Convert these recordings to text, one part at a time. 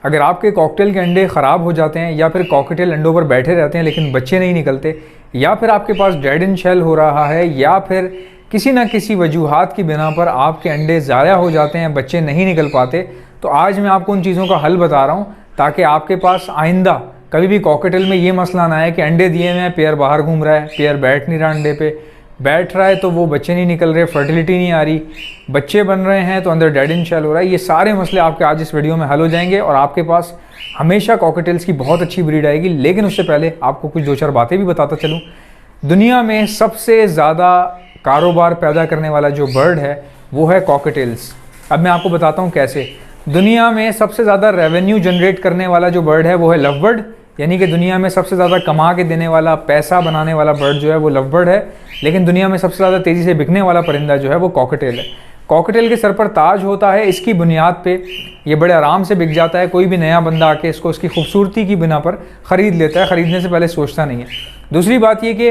अगर आपके कॉकटेल के अंडे ख़राब हो जाते हैं या फिर कॉकटेल अंडों पर बैठे रहते हैं लेकिन बच्चे नहीं निकलते, या फिर आपके पास डेड इन शेल हो रहा है, या फिर किसी ना किसी वजूहात की बिना पर आपके अंडे ज़ाया हो जाते हैं, बच्चे नहीं निकल पाते, तो आज मैं आपको उन चीज़ों का हल बता रहा हूँ ताकि आपके पास आइंदा कभी भी कॉकटेल में ये मसला ना आए कि अंडे दिए हुए हैं, पेयर बाहर घूम रहा है, पेयर बैठ नहीं रहा अंडे पे, बैठ रहा है तो वो बच्चे नहीं निकल रहे, फर्टिलिटी नहीं आ रही, बच्चे बन रहे हैं तो अंदर डेड इन शेल हो रहा है। ये सारे मसले आपके आज इस वीडियो में हल हो जाएंगे और आपके पास हमेशा कॉकटेल्स की बहुत अच्छी ब्रीड आएगी। लेकिन उससे पहले आपको कुछ 2-4 बातें भी बताता चलूँ। दुनिया में सबसे ज़्यादा कारोबार पैदा करने वाला जो बर्ड है वो है कॉकटेल्स। अब मैं आपको बताता हूँ कैसे। दुनिया में सबसे ज़्यादा रेवेन्यू जनरेट करने वाला जो बर्ड है वो है लव बर्ड, यानी कि दुनिया में सबसे ज़्यादा कमा के देने वाला, पैसा बनाने वाला बर्ड जो है वो लव बर्ड है। लेकिन दुनिया में सबसे ज़्यादा तेज़ी से बिकने वाला परिंदा जो है वो कॉकटेल है। कॉकटेल के सर पर ताज होता है, इसकी बुनियाद पे ये बड़े आराम से बिक जाता है। कोई भी नया बंदा आके इसको इसकी खूबसूरती की बिना पर ख़रीद लेता है, ख़रीदने से पहले सोचता नहीं है। दूसरी बात ये कि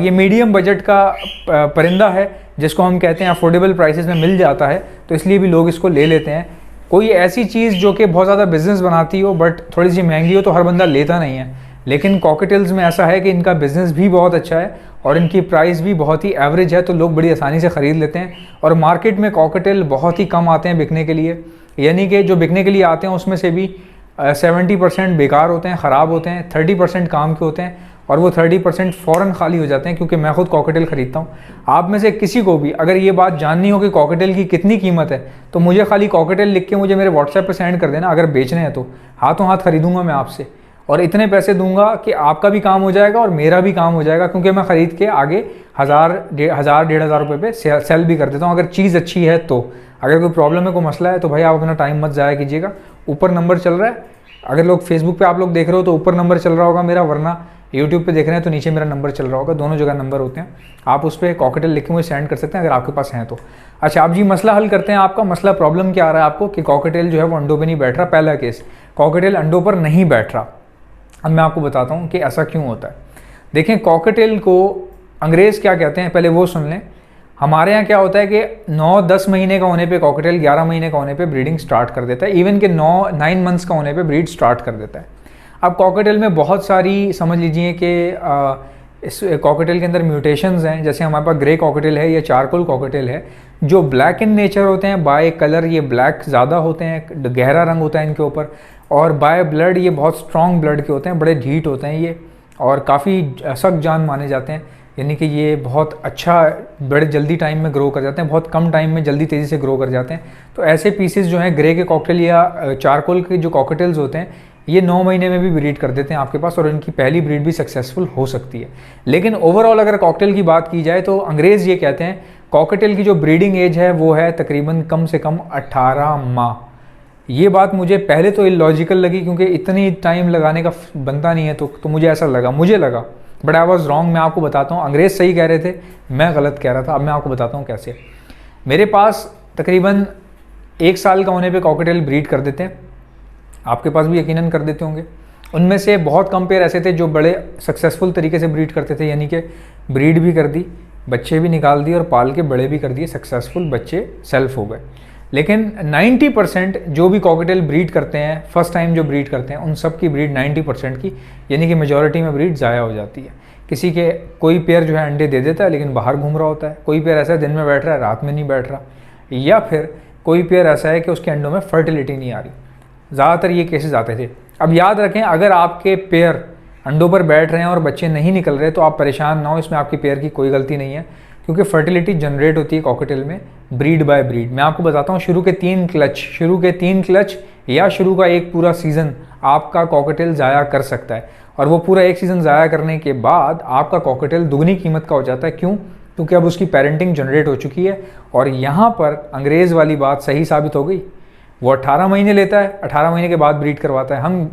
ये मीडियम बजट का परिंदा है जिसको हम कहते हैं अफोर्डेबल प्राइसेस में मिल जाता है, तो इसलिए भी लोग इसको ले लेते हैं। कोई ऐसी चीज़ जो कि बहुत ज़्यादा बिजनेस बनाती हो बट थोड़ी सी महंगी हो तो हर बंदा लेता नहीं है। लेकिन कॉकटेल्स में ऐसा है कि इनका बिज़नेस भी बहुत अच्छा है और इनकी प्राइस भी बहुत ही एवरेज है, तो लोग बड़ी आसानी से ख़रीद लेते हैं। और मार्केट में कॉकटेल बहुत ही कम आते हैं बिकने के लिए, यानी कि जो बिकने के लिए आते हैं उसमें से भी 70% बेकार होते हैं, ख़राब होते हैं, 30% काम के होते हैं और वो 30% फ़ौरन खाली हो जाते हैं। क्योंकि मैं खुद कॉकटेल ख़रीदता हूँ। आप में से किसी को भी अगर ये बात जाननी हो कि कॉकटेल की कितनी कीमत है तो मुझे खाली कॉकटेल लिख के मुझे मेरे व्हाट्सएप पे सेंड कर देना। अगर बेचने हैं तो हाथों हाथ ख़रीदूँगा मैं आपसे और इतने पैसे दूंगा कि आपका भी काम हो जाएगा और मेरा भी काम हो जाएगा, क्योंकि मैं ख़रीद के आगे 1,000-1,500 रुपये पे सेल भी कर देता हूँ अगर चीज़ अच्छी है तो। अगर कोई प्रॉब्लम है, कोई मसला है तो भाई आप अपना टाइम मत ज़ाया कीजिएगा। ऊपर नंबर चल रहा है, अगर लोग फेसबुक पे आप लोग देख रहे हो तो ऊपर नंबर चल रहा होगा मेरा, वरना यूट्यूब पे देख रहे हैं तो नीचे मेरा नंबर चल रहा होगा। दोनों जगह नंबर होते हैं, आप उस पर कॉकटेल लिख के मुझे सेंड कर सकते हैं अगर आपके पास हैं तो। अच्छा, आप जी मसला हल करते हैं। आपका मसला प्रॉब्लम क्या आ रहा है आपको कि कॉकटेल जो है वो अंडों पर नहीं बैठ रहा। पहला केस, कॉकटेल अंडों पर नहीं बैठ रहा। अब मैं आपको बताता हूँ कि ऐसा क्यों होता है। देखें, कॉकटेल को अंग्रेज़ क्या कहते हैं पहले वो सुन लें। हमारे यहाँ क्या होता है कि 9-10 महीने का होने पे कॉकटेल 11 महीने का होने पे ब्रीडिंग स्टार्ट कर देता है, इवन कि 9 मंथ्स का होने पे ब्रीड स्टार्ट कर देता है। अब कॉकटेल में बहुत सारी, समझ लीजिए कि इस कॉकटेल के अंदर म्यूटेशंस हैं। जैसे हमारे पास ग्रे कॉकटेल है या चारकोल कॉकटेल है जो ब्लैक इन नेचर होते हैं, बाय कलर ये ब्लैक ज़्यादा होते हैं, गहरा रंग होता है इनके ऊपर, और बाय ब्लड ये बहुत स्ट्रॉन्ग ब्लड के होते हैं, बड़े ढीठ होते हैं ये और काफ़ी सख्त जान माने जाते हैं। यानी कि ये बहुत अच्छा, बड़े जल्दी टाइम में ग्रो कर जाते हैं, बहुत कम टाइम में जल्दी तेज़ी से ग्रो कर जाते हैं। तो ऐसे पीसेस जो हैं ग्रे के कॉकटेल या चारकोल के जो कॉकटेल्स होते हैं ये 9 महीने में भी ब्रीड कर देते हैं आपके पास और इनकी पहली ब्रीड भी सक्सेसफुल हो सकती है। लेकिन ओवरऑल अगर कॉकटेल की बात की जाए तो अंग्रेज़ ये कहते हैं कॉकटेल की जो ब्रीडिंग एज है वो है तकरीबन कम से कम 18 माह। ये बात मुझे पहले तो इलॉजिकल लगी क्योंकि इतनी टाइम लगाने का बनता नहीं है, तो मुझे ऐसा लगा, मुझे लगा, बट आई वॉज रॉन्ग। मैं आपको बताता हूँ, अंग्रेज़ सही कह रहे थे, मैं गलत कह रहा था। अब मैं आपको बताता हूँ कैसे। मेरे पास तकरीबन 1 साल का होने पे कॉकटेल ब्रीड कर देते हैं, आपके पास भी यकीनन कर देते होंगे। उनमें से बहुत कम पेयर ऐसे थे जो बड़े सक्सेसफुल तरीके से ब्रीड करते थे, यानी कि ब्रीड भी कर दी, बच्चे भी निकाल दिए और पाल के बड़े भी कर दिए, सक्सेसफुल बच्चे सेल्फ हो गए। लेकिन 90% जो भी कॉकटेल ब्रीड करते हैं, फर्स्ट टाइम जो ब्रीड करते हैं, उन सब की ब्रीड 90% की, यानी कि मेजॉरिटी में ब्रीड ज़ाया हो जाती है। किसी के कोई पेयर जो है अंडे दे देता है लेकिन बाहर घूम रहा होता है, कोई पेयर ऐसा है दिन में बैठ रहा है रात में नहीं बैठ रहा, या फिर कोई पेयर ऐसा है कि उसके अंडों में फर्टिलिटी नहीं आ रही। ज़्यादातर ये केसेस आते थे। अब याद रखें, अगर आपके पेयर अंडों पर बैठ रहे हैं और बच्चे नहीं निकल रहे तो आप परेशान ना हो, इसमें आपकी पेयर की कोई गलती नहीं है, क्योंकि फर्टिलिटी जनरेट होती है कॉकटेल में ब्रीड बाय ब्रीड। मैं आपको बताता हूँ, शुरू के 3 क्लच या शुरू का एक पूरा सीज़न आपका कॉकटेल ज़ाया कर सकता है, और वो पूरा एक सीज़न ज़ाया करने के बाद आपका कॉकटेल दुगनी कीमत का हो जाता है। क्यों? क्योंकि अब उसकी पेरेंटिंग जनरेट हो चुकी है। और यहाँ पर अंग्रेज़ वाली बात सही साबित हो गई। वो 18 महीने लेता है, 18 महीने के बाद ब्रीड करवाता है। हम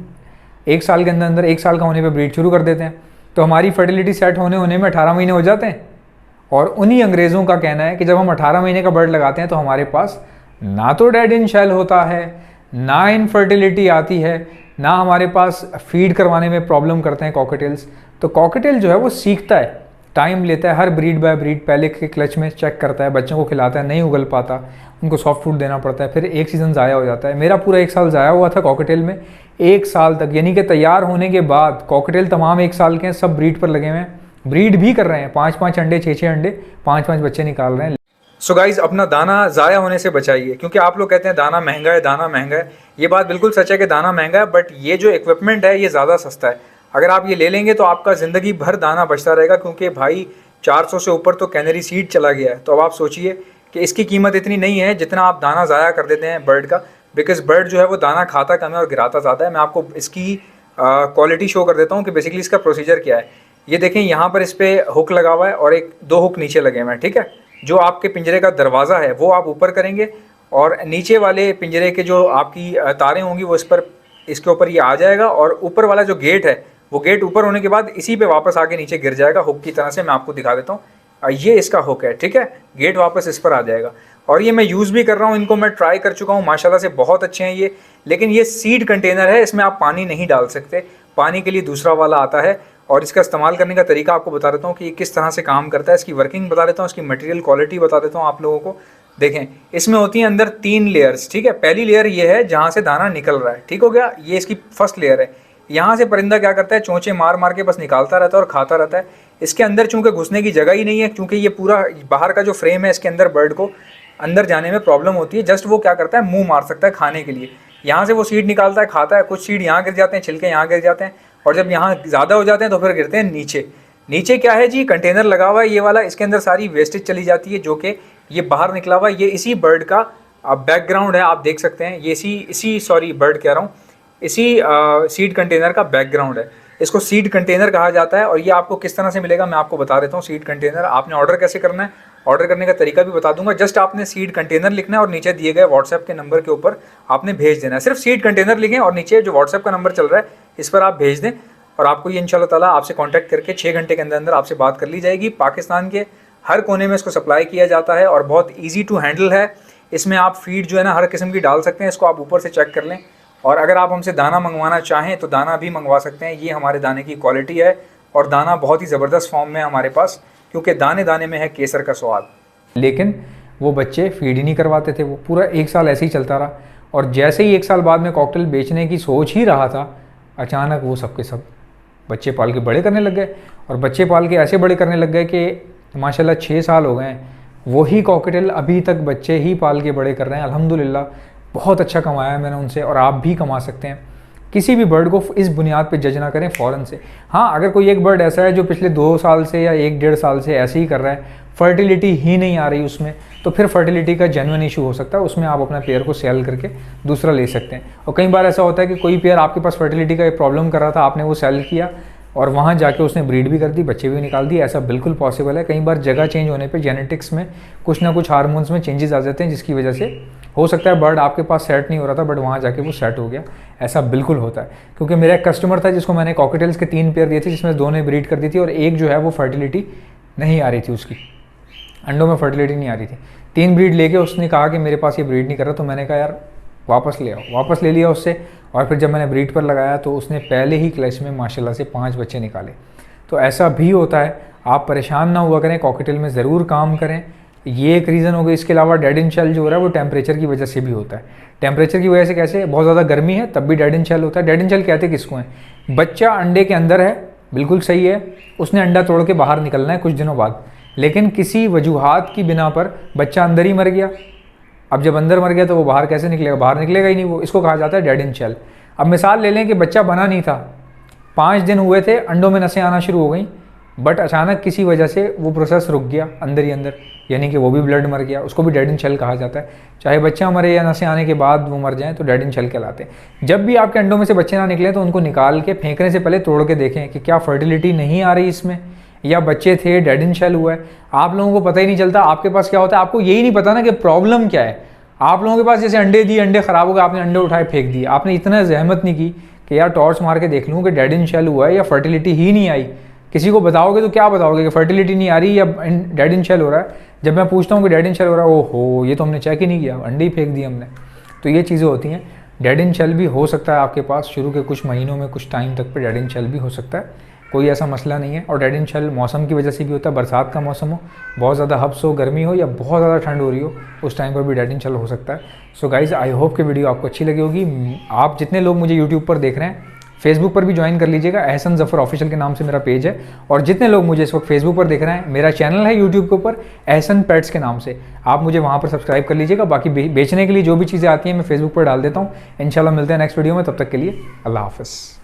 1 साल के अंदर 1 साल का होने पे ब्रीड शुरू कर देते हैं, तो हमारी फर्टिलिटी सेट होने में 18 महीने हो जाते हैं। और उन्हीं अंग्रेज़ों का कहना है कि जब हम 18 महीने का बर्ड लगाते हैं तो हमारे पास ना तो डेड इन शेल होता है, ना इनफर्टिलिटी आती है, ना हमारे पास फीड करवाने में प्रॉब्लम करते हैं कॉकटेल्स। तो कॉकटेल जो है वो सीखता है, टाइम लेता है, हर ब्रीड बाय ब्रीड पहले के क्लच में चेक करता है, बच्चों को खिलाता है, नहीं उगल पाता, उनको सॉफ्ट फूड देना पड़ता है, फिर एक सीज़न ज़ाया हो जाता है। मेरा पूरा 1 साल ज़ाया हुआ था कॉकटेल में, 1 साल तक, यानी कि तैयार होने के बाद कॉकटेल तमाम 1 साल के हैं, सब ब्रीड पर लगे हुए हैं, ब्रीड भी कर रहे हैं, 5-5 अंडे, 6-6 अंडे, 5-5 बच्चे निकाल रहे हैं। सो गाइज, अपना दाना ज़ाया होने से बचाइए, क्योंकि आप लोग कहते हैं दाना महंगा है, दाना महंगा है। ये बात बिल्कुल सच है कि दाना महंगा है, बट ये जो इक्विपमेंट है ये ज़्यादा सस्ता है। अगर आप ये ले लेंगे तो आपका ज़िंदगी भर दाना बचता रहेगा, क्योंकि भाई 400 से ऊपर तो कैनरी सीड चला गया है। तो अब आप सोचिए कि इसकी कीमत इतनी नहीं है जितना आप दाना ज़ाया कर देते हैं बर्ड का, बिकॉज बर्ड जो है वो दाना खाता कम है और गिराता ज़्यादा है। मैं आपको इसकी क्वालिटी शो कर देता हूँ कि बेसिकली इसका प्रोसीजर क्या है। ये देखें, यहाँ पर इस पर हुक लगा हुआ है और 2 हुक नीचे लगे हुए हैं, ठीक है। जो आपके पिंजरे का दरवाज़ा है वो आप ऊपर करेंगे और नीचे वाले पिंजरे के जो आपकी तारें होंगी वो इसके ऊपर ये आ जाएगा, और ऊपर वाला जो गेट है वो गेट ऊपर होने के बाद इसी पे वापस आके नीचे गिर जाएगा हुक की तरह से। मैं आपको दिखा देता हूँ, ये इसका हुक है, ठीक है। गेट वापस इस पर आ जाएगा, और ये मैं यूज़ भी कर रहा हूँ, इनको मैं ट्राई कर चुका हूँ, माशाल्लाह से बहुत अच्छे हैं ये। लेकिन ये सीड कंटेनर है, इसमें आप पानी नहीं डाल सकते, पानी के लिए दूसरा वाला आता है। और इसका इस्तेमाल करने का तरीका आपको बता देता हूँ कि ये किस तरह से काम करता है, इसकी वर्किंग बता देता हूँ, इसकी मटेरियल क्वालिटी बता देता हूँ आप लोगों को। देखें, इसमें होती हैं अंदर 3 लेयर्स, ठीक है। पहली लेयर ये है जहाँ से दाना निकल रहा है, ठीक हो गया, ये इसकी फर्स्ट लेयर है। यहाँ से परिंदा क्या करता है, चोंचे मार मार के बस निकालता रहता है और खाता रहता है। इसके अंदर चूँकि घुसने की जगह ही नहीं है, क्योंकि ये पूरा बाहर का जो फ्रेम है, इसके अंदर बर्ड को अंदर जाने में प्रॉब्लम होती है। जस्ट वो क्या करता है, मुँह मार सकता है खाने के लिए। यहाँ से वो सीड निकालता है, खाता है, कुछ सीड यहाँ गिर जाते हैं, छिलके यहाँ गिर जाते हैं, और जब यहाँ ज़्यादा हो जाते हैं तो फिर गिरते हैं नीचे। नीचे क्या है जी, कंटेनर लगा हुआ है ये वाला, इसके अंदर सारी वेस्टेज चली जाती है, जो कि ये बाहर निकला हुआ है। ये इसी बर्ड का बैकग्राउंड है, आप देख सकते हैं। ये इसी बर्ड कह रहा हूँ, इसी सीड कंटेनर का बैकग्राउंड है। इसको सीड कंटेनर कहा जाता है। और ये आपको किस तरह से मिलेगा मैं आपको बता देता हूँ। सीड कंटेनर आपने ऑर्डर कैसे करना है, ऑर्डर करने का तरीका भी बता दूंगा। जस्ट आपने सीड कंटेनर लिखना है और नीचे दिए गए व्हाट्सएप के नंबर के ऊपर आपने भेज देना है। सिर्फ सीड कंटेनर लिखें और नीचे जो व्हाट्सएप का नंबर चल रहा है इस पर आप भेज दें, और आपको ये इंशाल्लाह ताला आपसे कांटेक्ट करके 6 घंटे के अंदर अंदर आपसे बात कर ली जाएगी। पाकिस्तान के हर कोने में इसको सप्लाई किया जाता है और बहुत ईजी टू हैंडल है। इसमें आप फीड जो है ना हर किस्म की डाल सकते हैं, इसको आप ऊपर से चेक कर लें। और अगर आप हमसे दाना मंगवाना चाहें तो दाना भी मंगवा सकते हैं। ये हमारे दाने की क्वालिटी है, और दाना बहुत ही ज़बरदस्त फॉर्म में है हमारे पास, क्योंकि दाने दाने में है केसर का स्वाद। लेकिन वो बच्चे फीड ही नहीं करवाते थे, वो पूरा 1 साल ऐसे ही चलता रहा। और जैसे ही 1 साल बाद में कॉकटेल बेचने की सोच ही रहा था, अचानक वो सब के सब बच्चे पाल के बड़े करने लग गए। और बच्चे पाल के ऐसे बड़े करने लग गए कि माशाल्लाह 6 साल हो गए हैं, वही कॉकटेल अभी तक बच्चे ही पाल के बड़े कर रहे हैं। अल्हम्दुलिल्लाह बहुत अच्छा कमाया है मैंने उनसे, और आप भी कमा सकते हैं। किसी भी बर्ड को इस बुनियाद पे जज ना करें फ़ौरन से। हाँ, अगर कोई एक बर्ड ऐसा है जो पिछले 2 साल से या 1-1.5 साल से ऐसे ही कर रहा है, फर्टिलिटी ही नहीं आ रही उसमें, तो फिर फर्टिलिटी का जेन्युइन इशू हो सकता है। उसमें आप अपना पेयर को सेल करके दूसरा ले सकते हैं। और कई बार ऐसा होता है कि कोई पेयर आपके पास फर्टिलिटी का एक प्रॉब्लम कर रहा था, आपने वो सेल किया और वहाँ जाके उसने ब्रीड भी कर दी, बच्चे भी निकाल दिए। ऐसा बिल्कुल पॉसिबल है। कई बार जगह चेंज होने पे जेनेटिक्स में कुछ ना कुछ हार्मोन्स में चेंजेस आ जाते हैं, जिसकी वजह से हो सकता है बर्ड आपके पास सेट नहीं हो रहा था, बट वहाँ जाके वो सेट हो गया। ऐसा बिल्कुल होता है। क्योंकि मेरा एक कस्टमर था जिसको मैंने कॉकटेल्स के 3 पेयर दिए थे, जिसमें 2 ने ब्रीड कर दी थी और एक जो है वो फर्टिलिटी नहीं आ रही थी, उसकी अंडों में फर्टिलिटी नहीं आ रही थी। 3 ब्रीड लेके उसने कहा कि मेरे पास ये ब्रीड नहीं कर रहा, तो मैंने कहा यार वापस ले आओ। वापस ले लिया उससे, और फिर जब मैंने ब्रीड पर लगाया तो उसने पहले ही क्लच में माशाल्लाह से 5 बच्चे निकाले। तो ऐसा भी होता है, आप परेशान ना हुआ करें, कॉकटेल में ज़रूर काम करें। ये एक रीज़न हो गया। इसके अलावा डेड इन शेल जो हो रहा है वो टेम्परेचर की वजह से भी होता है। टेम्परेचर की वजह से कैसे, बहुत ज़्यादा गर्मी है तब भी डेड इन शेल होता है। डेड इन शेल कहते किसको हैं, बच्चा अंडे के अंदर है, बिल्कुल सही है, उसने अंडा तोड़ के बाहर निकलना है कुछ दिनों बाद, लेकिन किसी वजूहात की बिना पर बच्चा अंदर ही मर गया। अब जब अंदर मर गया तो वो बाहर कैसे निकलेगा, बाहर निकलेगा ही नहीं वो, इसको कहा जाता है डेड इन शेल। अब मिसाल ले लें कि बच्चा बना नहीं था, 5 दिन हुए थे, अंडों में नसें आना शुरू हो गई, बट अचानक किसी वजह से वो प्रोसेस रुक गया अंदर ही अंदर, यानी कि वो भी ब्लड मर गया, उसको भी डेड इन शेल कहा जाता है। चाहे बच्चा मरे या नसें आने के बाद वो मर जाएं तो डेड इन शेल कहलाते हैं। जब भी आपके अंडों में से बच्चे ना निकले तो उनको निकाल के फेंकने से पहले तोड़ के देखें कि क्या फर्टिलिटी नहीं आ रही इसमें, या बच्चे थे डेड इन शेल हुआ है। आप लोगों को पता ही नहीं चलता, आपके पास क्या होता है, आपको यही नहीं पता ना कि प्रॉब्लम क्या है। आप लोगों के पास जैसे अंडे दिए, अंडे ख़राब हो गए, आपने अंडे उठाए फेंक दिए, आपने इतना जहमत नहीं की कि यार टॉर्च मार के देख लूँ कि डेड इन शेल हुआ है या फर्टिलिटी ही नहीं आई। किसी को बताओगे तो क्या बताओगे कि फर्टिलिटी नहीं आ रही या डेड इन शेल हो रहा है। जब मैं पूछता हूँ कि डेड इन शेल हो रहा है, ओहो ये तो हमने चेक ही नहीं किया, अंडे ही फेंक दिए हमने। तो ये चीज़ें होती हैं। डेड इन शेल भी हो सकता है आपके पास शुरू के कुछ महीनों में, कुछ टाइम तक पे डेड इन शेल भी हो सकता है, कोई ऐसा मसला नहीं है। और डेड इन शेल मौसम की वजह से भी होता है, बरसात का मौसम हो, बहुत ज़्यादा हब्स हो, गर्मी हो या बहुत ज़्यादा ठंड हो रही हो, उस टाइम पर भी डेड इन शेल हो सकता है। सो गाइज़, आई होप कि वीडियो आपको अच्छी लगी होगी। आप जितने लोग मुझे यूट्यूब पर देख रहे हैं, फेसबुक पर भी ज्वाइन कर लीजिएगा, एहसन ज़फ़र ऑफिशियल के नाम से मेरा पेज है। और जितने लोग मुझे इस वक्त फेसबुक पर देख रहे हैं, मेरा चैनल है यूट्यूब के ऊपर एहसन पेट्स के नाम से, आप मुझे वहाँ पर सब्सक्राइब कर लीजिएगा। बाकी बेचने के लिए जो भी चीज़ें आती हैं मैं फेसबुक पर डाल देता हूँ। इंशाल्लाह मिलते हैं नेक्स्ट वीडियो में, तब तक के लिए अल्लाह हाफ़िज़।